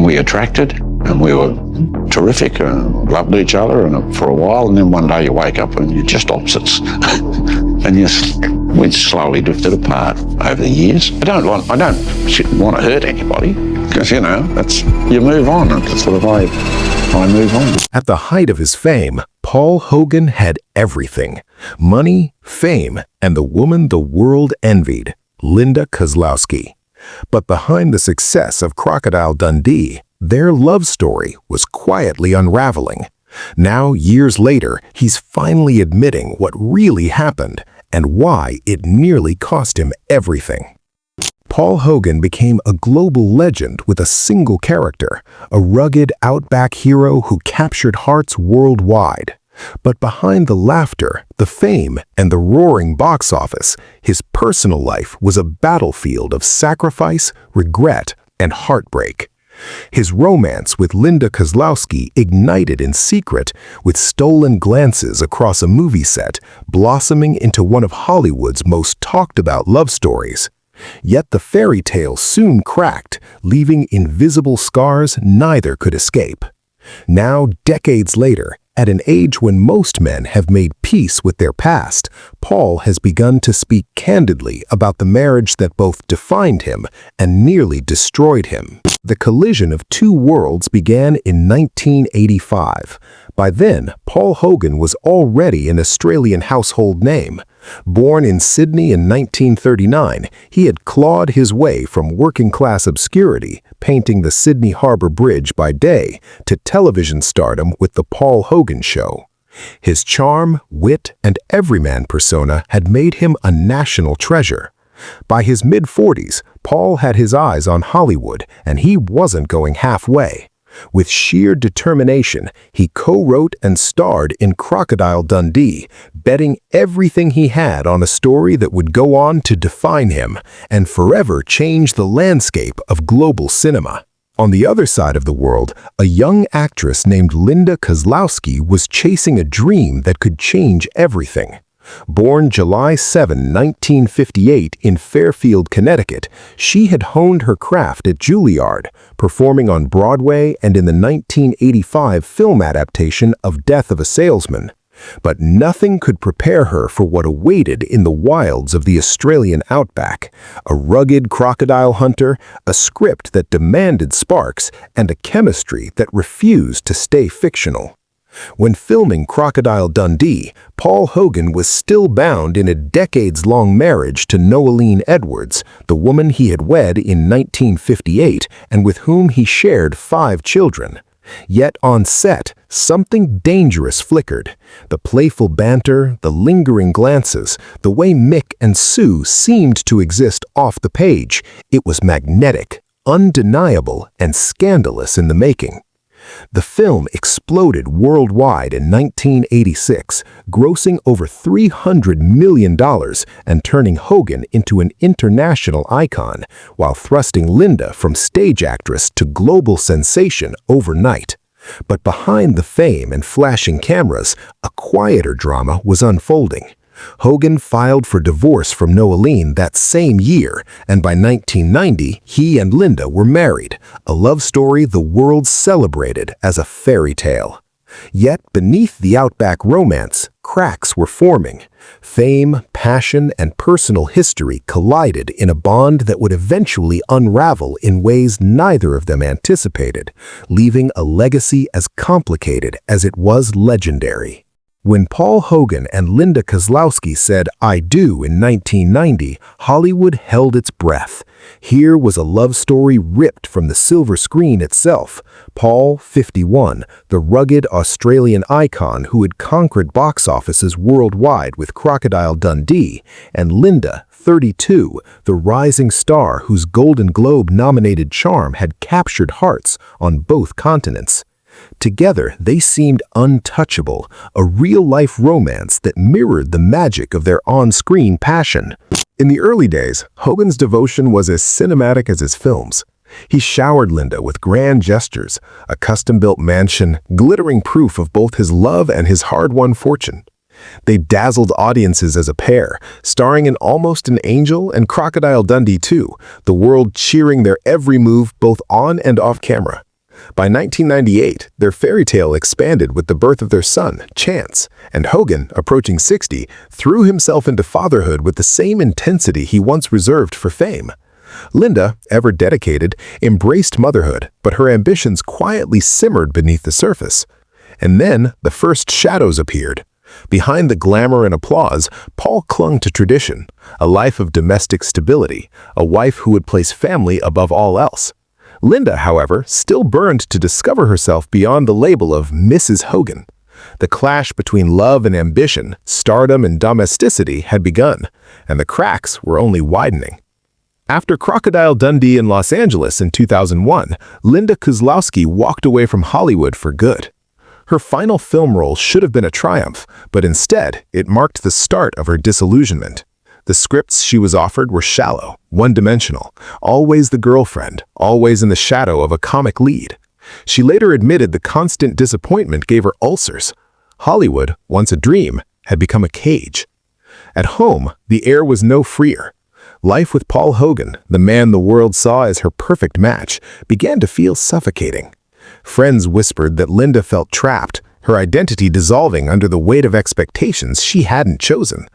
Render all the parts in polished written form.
we attracted, and we were terrific and loved each other and for a while, and then one day you wake up and you're just opposites. And we slowly drifted apart over the years. I don't want to hurt anybody, because, you move on. That's the way I move on. At the height of his fame, Paul Hogan had everything: money, fame, and the woman the world envied, Linda Kozlowski. But behind the success of Crocodile Dundee, their love story was quietly unraveling. Now, years later, he's finally admitting what really happened and why it nearly cost him everything. Paul Hogan became a global legend with a single character, a rugged outback hero who captured hearts worldwide. But behind the laughter, the fame, and the roaring box office, his personal life was a battlefield of sacrifice, regret, and heartbreak. His romance with Linda Kozlowski ignited in secret, with stolen glances across a movie set, blossoming into one of Hollywood's most talked-about love stories. Yet the fairy tale soon cracked, leaving invisible scars neither could escape. Now, decades later, at an age when most men have made peace with their past, Paul has begun to speak candidly about the marriage that both defined him and nearly destroyed him. The collision of two worlds began in 1985. By then, Paul Hogan was already an Australian household name. Born in Sydney in 1939, he had clawed his way from working-class obscurity, painting the Sydney Harbour Bridge by day, to television stardom with The Paul Hogan Show. His charm, wit, and everyman persona had made him a national treasure. By his mid-40s, Paul had his eyes on Hollywood, and he wasn't going halfway. With sheer determination, he co-wrote and starred in Crocodile Dundee, betting everything he had on a story that would go on to define him and forever change the landscape of global cinema. On the other side of the world, a young actress named Linda Kozlowski was chasing a dream that could change everything. Born July 7, 1958 in Fairfield, Connecticut, she had honed her craft at Juilliard, performing on Broadway and in the 1985 film adaptation of Death of a Salesman. But nothing could prepare her for what awaited in the wilds of the Australian outback: a rugged crocodile hunter, a script that demanded sparks, and a chemistry that refused to stay fictional. When filming Crocodile Dundee, Paul Hogan was still bound in a decades-long marriage to Noeline Edwards, the woman he had wed in 1958 and with whom he shared 5 children. Yet on set, something dangerous flickered. The playful banter, the lingering glances, the way Mick and Sue seemed to exist off the page. It was magnetic, undeniable, and scandalous in the making. The film exploded worldwide in 1986, grossing over $300 million and turning Hogan into an international icon, while thrusting Linda from stage actress to global sensation overnight. But behind the fame and flashing cameras, a quieter drama was unfolding. Hogan filed for divorce from Noeline that same year, and by 1990, he and Linda were married, a love story the world celebrated as a fairy tale. Yet beneath the outback romance, cracks were forming. Fame, passion, and personal history collided in a bond that would eventually unravel in ways neither of them anticipated, leaving a legacy as complicated as it was legendary. When Paul Hogan and Linda Kozlowski said "I do" in 1990, Hollywood held its breath. Here was a love story ripped from the silver screen itself. Paul, 51, the rugged Australian icon who had conquered box offices worldwide with Crocodile Dundee, and Linda, 32, the rising star whose Golden Globe-nominated charm had captured hearts on both continents. Together, they seemed untouchable, a real-life romance that mirrored the magic of their on-screen passion. In the early days, Hogan's devotion was as cinematic as his films. He showered Linda with grand gestures, a custom-built mansion, glittering proof of both his love and his hard-won fortune. They dazzled audiences as a pair, starring in Almost an Angel and Crocodile Dundee 2, the world cheering their every move both on and off camera. By 1998, their fairy tale expanded with the birth of their son, Chance, and Hogan, approaching 60, threw himself into fatherhood with the same intensity he once reserved for fame. Linda, ever dedicated, embraced motherhood, but her ambitions quietly simmered beneath the surface. And then the first shadows appeared. Behind the glamour and applause, Paul clung to tradition, a life of domestic stability, a wife who would place family above all else. Linda, however, still burned to discover herself beyond the label of Mrs. Hogan. The clash between love and ambition, stardom and domesticity had begun, and the cracks were only widening. After Crocodile Dundee in Los Angeles in 2001, Linda Kozlowski walked away from Hollywood for good. Her final film role should have been a triumph, but instead, it marked the start of her disillusionment. The scripts she was offered were shallow, one-dimensional, always the girlfriend, always in the shadow of a comic lead. She later admitted the constant disappointment gave her ulcers. Hollywood, once a dream, had become a cage. At home, the air was no freer. Life with Paul Hogan, the man the world saw as her perfect match, began to feel suffocating. Friends whispered that Linda felt trapped, her identity dissolving under the weight of expectations she hadn't chosen.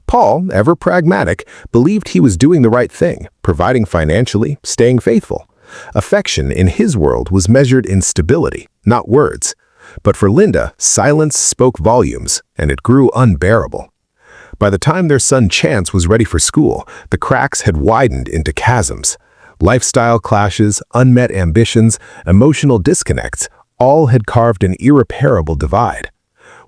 Paul, ever pragmatic, believed he was doing the right thing, providing financially, staying faithful. Affection in his world was measured in stability, not words. But for Linda, silence spoke volumes, and it grew unbearable. By the time their son Chance was ready for school, the cracks had widened into chasms. Lifestyle clashes, unmet ambitions, emotional disconnects, all had carved an irreparable divide.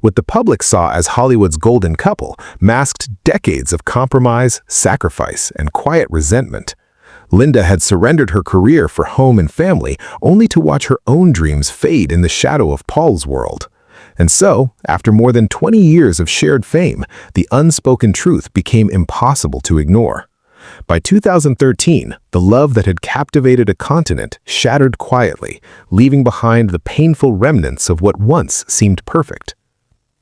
What the public saw as Hollywood's golden couple masked decades of compromise, sacrifice, and quiet resentment. Linda had surrendered her career for home and family only to watch her own dreams fade in the shadow of Paul's world. And so, after more than 20 years of shared fame, the unspoken truth became impossible to ignore. By 2013, the love that had captivated a continent shattered quietly, leaving behind the painful remnants of what once seemed perfect.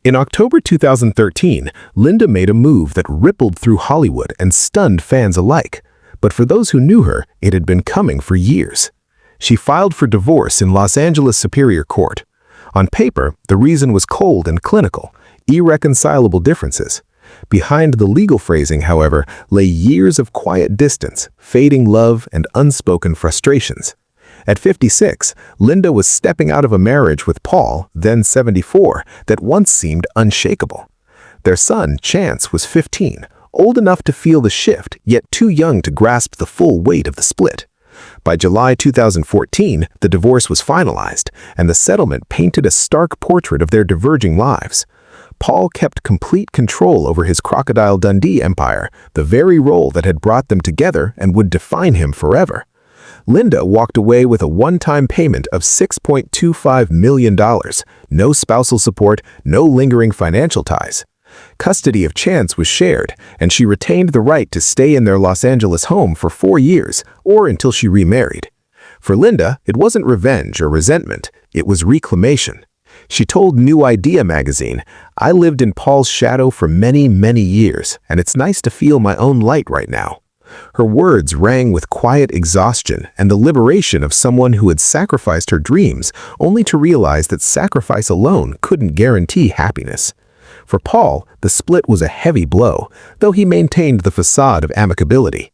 In October 2013, Linda made a move that rippled through Hollywood and stunned fans alike. But for those who knew her, it had been coming for years. She filed for divorce in Los Angeles Superior Court. On paper, the reason was cold and clinical, irreconcilable differences. Behind the legal phrasing, however, lay years of quiet distance, fading love, and unspoken frustrations. At 56, Linda was stepping out of a marriage with Paul, then 74, that once seemed unshakable. Their son, Chance, was 15, old enough to feel the shift, yet too young to grasp the full weight of the split. By July 2014, the divorce was finalized, and the settlement painted a stark portrait of their diverging lives. Paul kept complete control over his Crocodile Dundee empire, the very role that had brought them together and would define him forever. Linda walked away with a one-time payment of $6.25 million, no spousal support, no lingering financial ties. Custody of Chance was shared, and she retained the right to stay in their Los Angeles home for 4 years, or until she remarried. For Linda, it wasn't revenge or resentment, it was reclamation. She told New Idea magazine, "I lived in Paul's shadow for many, many years, and it's nice to feel my own light right now." Her words rang with quiet exhaustion and the liberation of someone who had sacrificed her dreams only to realize that sacrifice alone couldn't guarantee happiness. For Paul, the split was a heavy blow, though he maintained the facade of amicability.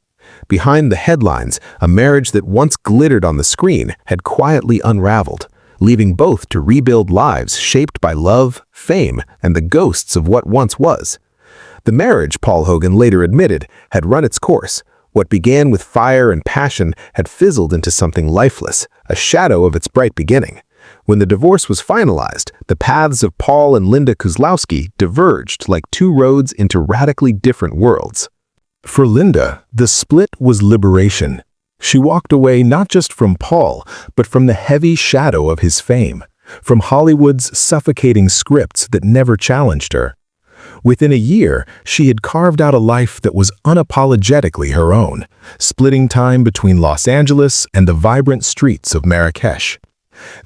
Behind the headlines, a marriage that once glittered on the screen had quietly unraveled, leaving both to rebuild lives shaped by love, fame, and the ghosts of what once was. The marriage, Paul Hogan later admitted, had run its course. What began with fire and passion had fizzled into something lifeless, a shadow of its bright beginning. When the divorce was finalized, the paths of Paul and Linda Kozlowski diverged like two roads into radically different worlds. For Linda, the split was liberation. She walked away not just from Paul, but from the heavy shadow of his fame, from Hollywood's suffocating scripts that never challenged her. Within a year, she had carved out a life that was unapologetically her own, splitting time between Los Angeles and the vibrant streets of Marrakesh.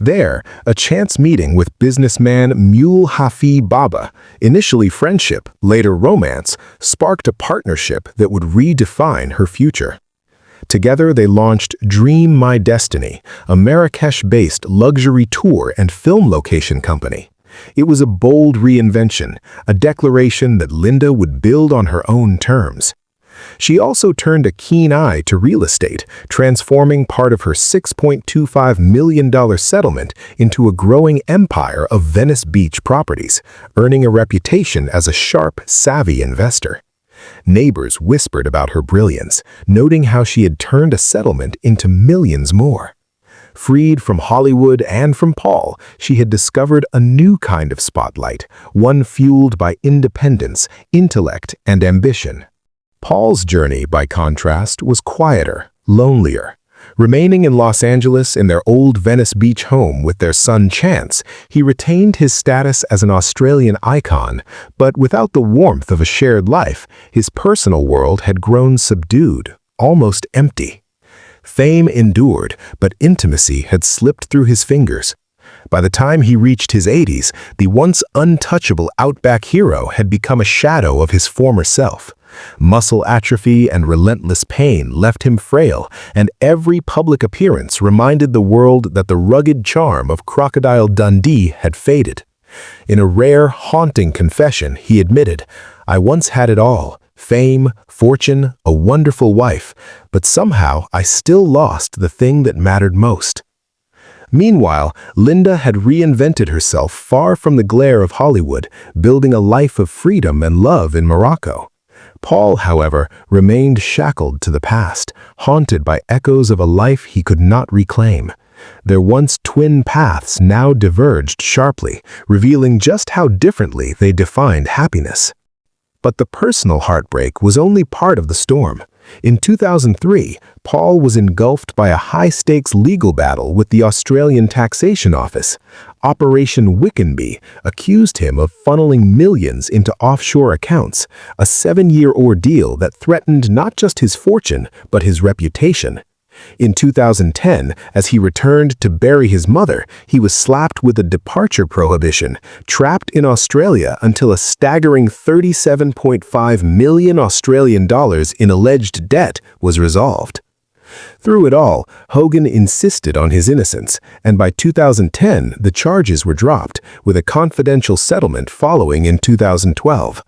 There, a chance meeting with businessman Mule Hafi Baba, initially friendship, later romance, sparked a partnership that would redefine her future. Together they launched Dream My Destiny, a Marrakesh-based luxury tour and film location company. It was a bold reinvention, a declaration that Linda would build on her own terms. She also turned a keen eye to real estate, transforming part of her $6.25 million settlement into a growing empire of Venice Beach properties, earning a reputation as a sharp, savvy investor. Neighbors whispered about her brilliance, noting how she had turned a settlement into millions more. Freed from Hollywood and from Paul, she had discovered a new kind of spotlight, one fueled by independence, intellect, and ambition. Paul's journey, by contrast, was quieter, lonelier. Remaining in Los Angeles in their old Venice Beach home with their son Chance, he retained his status as an Australian icon, but without the warmth of a shared life, his personal world had grown subdued, almost empty. Fame endured, but intimacy had slipped through his fingers. By the time he reached his 80s, the once untouchable Outback hero had become a shadow of his former self. Muscle atrophy and relentless pain left him frail, and every public appearance reminded the world that the rugged charm of Crocodile Dundee had faded. In a rare, haunting confession, he admitted, "I once had it all, fame, fortune, a wonderful wife, but somehow I still lost the thing that mattered most." Meanwhile, Linda had reinvented herself far from the glare of Hollywood, building a life of freedom and love in Morocco. Paul, however, remained shackled to the past, haunted by echoes of a life he could not reclaim. Their once twin paths now diverged sharply, revealing just how differently they defined happiness. But the personal heartbreak was only part of the storm. In 2003, Paul was engulfed by a high-stakes legal battle with the Australian Taxation Office. Operation Wickenby accused him of funneling millions into offshore accounts, a 7-year ordeal that threatened not just his fortune, but his reputation. In 2010, as he returned to bury his mother, he was slapped with a departure prohibition, trapped in Australia until a staggering 37.5 million Australian dollars in alleged debt was resolved. Through it all, Hogan insisted on his innocence, and by 2010, the charges were dropped, with a confidential settlement following in 2012.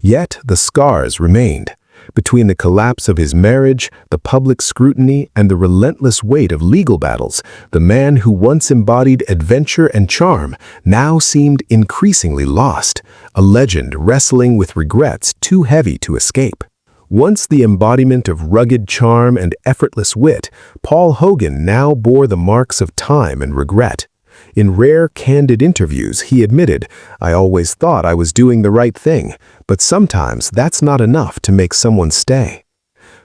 Yet the scars remained. Between the collapse of his marriage, the public scrutiny, and the relentless weight of legal battles, the man who once embodied adventure and charm now seemed increasingly lost, a legend wrestling with regrets too heavy to escape. Once the embodiment of rugged charm and effortless wit, Paul Hogan now bore the marks of time and regret. In rare, candid interviews, he admitted, "I always thought I was doing the right thing, but sometimes that's not enough to make someone stay."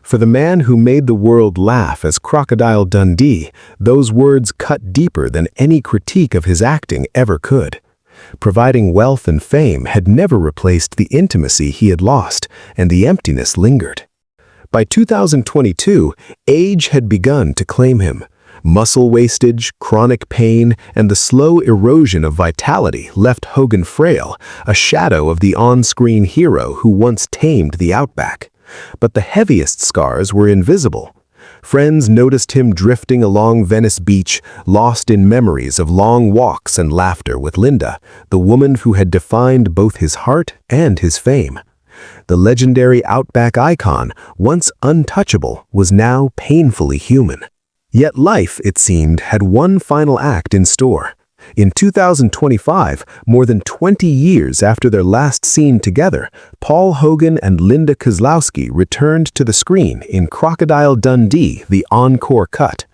For the man who made the world laugh as Crocodile Dundee, those words cut deeper than any critique of his acting ever could. Providing wealth and fame had never replaced the intimacy he had lost, and the emptiness lingered. By 2022, age had begun to claim him. Muscle wastage, chronic pain, and the slow erosion of vitality left Hogan frail, a shadow of the on-screen hero who once tamed the Outback. But the heaviest scars were invisible. Friends noticed him drifting along Venice Beach, lost in memories of long walks and laughter with Linda, the woman who had defined both his heart and his fame. The legendary Outback icon, once untouchable, was now painfully human. Yet life, it seemed, had one final act in store. In 2025, more than 20 years after their last scene together, Paul Hogan and Linda Kozlowski returned to the screen in Crocodile Dundee, the encore cut.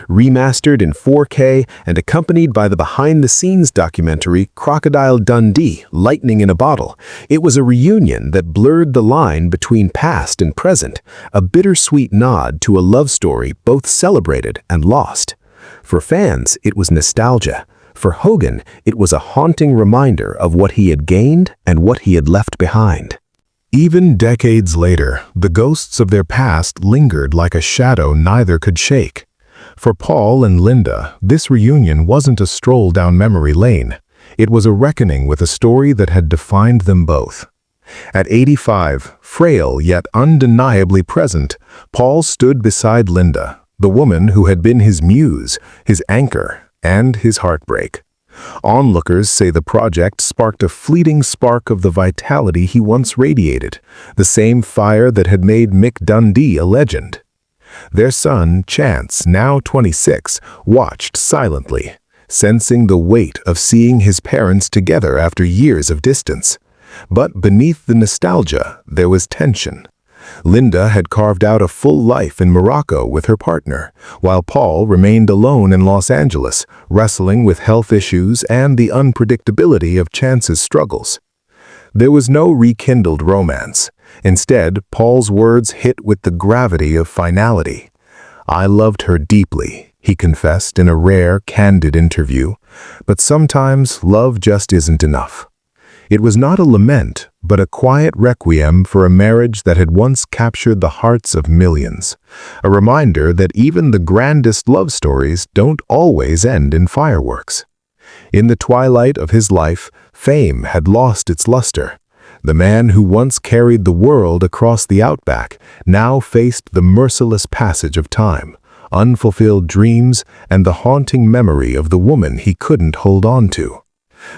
Remastered in 4K and accompanied by the behind-the-scenes documentary Crocodile Dundee, Lightning in a Bottle, it was a reunion that blurred the line between past and present, a bittersweet nod to a love story both celebrated and lost. For fans, it was nostalgia. For Hogan, it was a haunting reminder of what he had gained and what he had left behind. Even decades later, the ghosts of their past lingered like a shadow neither could shake. For Paul and Linda, this reunion wasn't a stroll down memory lane. It was a reckoning with a story that had defined them both. At 85, frail yet undeniably present, Paul stood beside Linda, the woman who had been his muse, his anchor, and his heartbreak. Onlookers say the project sparked a fleeting spark of the vitality he once radiated, the same fire that had made Mick Dundee a legend. Their son, Chance, now 26, watched silently, sensing the weight of seeing his parents together after years of distance. But beneath the nostalgia, there was tension. Linda had carved out a full life in Morocco with her partner, while Paul remained alone in Los Angeles, wrestling with health issues and the unpredictability of Chance's struggles. There was no rekindled romance. Instead, Paul's words hit with the gravity of finality. "I loved her deeply," he confessed in a rare, candid interview, "but sometimes love just isn't enough." It was not a lament, but a quiet requiem for a marriage that had once captured the hearts of millions. A reminder that even the grandest love stories don't always end in fireworks. In the twilight of his life, fame had lost its luster. The man who once carried the world across the outback now faced the merciless passage of time, unfulfilled dreams, and the haunting memory of the woman he couldn't hold on to.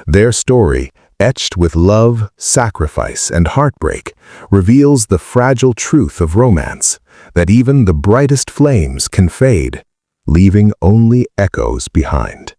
Their story, etched with love, sacrifice, and heartbreak, reveals the fragile truth of romance, that even the brightest flames can fade, leaving only echoes behind.